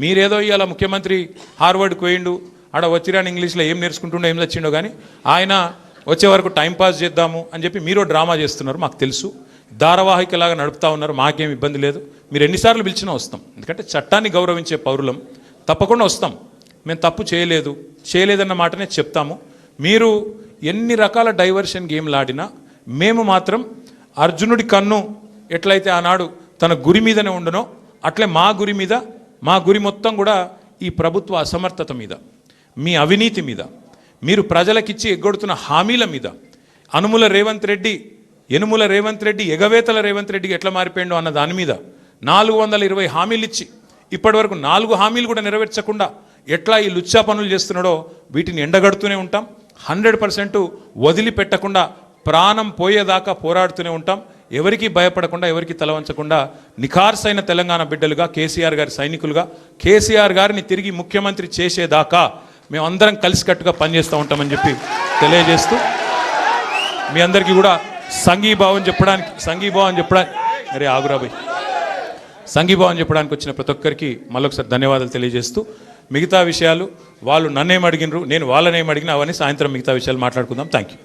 మీరేదో ఇవాళ ముఖ్యమంత్రి హార్వర్డ్కి పోయిండు, ఆడ వచ్చిరాని ఇంగ్లీష్లో ఏం నేర్చుకుంటుండో ఏం తెచ్చిండో కానీ ఆయన వచ్చే వరకు టైంపాస్ చేద్దాము అని చెప్పి మీరు డ్రామా చేస్తున్నారు. మాకు తెలుసు, ధారావాహికలాగా నడుపుతా ఉన్నారు. మాకేం ఇబ్బంది లేదు. మీరు ఎన్నిసార్లు పిలిచినా వస్తాం. ఎందుకంటే చట్టాన్ని గౌరవించే పౌరులం, తప్పకుండా వస్తాం. మేము తప్పు చేయలేదన్న మాటనే చెప్తాము. మీరు ఎన్ని రకాల డైవర్షన్ గేమ్లు ఆడినా మేము మాత్రం అర్జునుడి కన్ను ఎట్లయితే ఆనాడు తన గురి మీదనే ఉండనో అట్లే మా గురి మొత్తం కూడా ఈ ప్రభుత్వ అసమర్థత మీద, మీ అవినీతి మీద, మీరు ప్రజలకిచ్చి ఎగ్గొడుతున్న హామీల మీద, యనుమల రేవంత్ రెడ్డి ఎగవేతల రేవంత్ రెడ్డికి ఎట్లా మారిపోయిండో అన్న దాని మీద 420 హామీలు ఇచ్చి ఇప్పటివరకు 4 హామీలు కూడా నెరవేర్చకుండా ఎట్లా ఈ లుచ్చా పనులు చేస్తున్నాడో వీటిని ఎండగడుతూనే ఉంటాం. 100% వదిలిపెట్టకుండా ప్రాణం పోయేదాకా పోరాడుతూనే ఉంటాం. ఎవరికి భయపడకుండా, ఎవరికి తలవంచకుండా నిఖార్సైన తెలంగాణ బిడ్డలుగా, కేసీఆర్ గారి సైనికులుగా, కేసీఆర్ గారిని తిరిగి ముఖ్యమంత్రి చేసేదాకా మేమందరం కలిసికట్టుగా పనిచేస్తూ ఉంటామని చెప్పి తెలియజేస్తూ మీ అందరికీ కూడా సంఘీభావం చెప్పడానికి వచ్చిన ప్రతి ఒక్కరికి మళ్ళొకసారి ధన్యవాదాలు తెలియజేస్తూ, మిగతా విషయాలు వాళ్ళు నన్నేం అడిగినరు, నేను వాళ్ళనేం అడిగినా అవన్నీ సాయంత్రం మిగతా విషయాలు మాట్లాడుకుందాం. Thank you.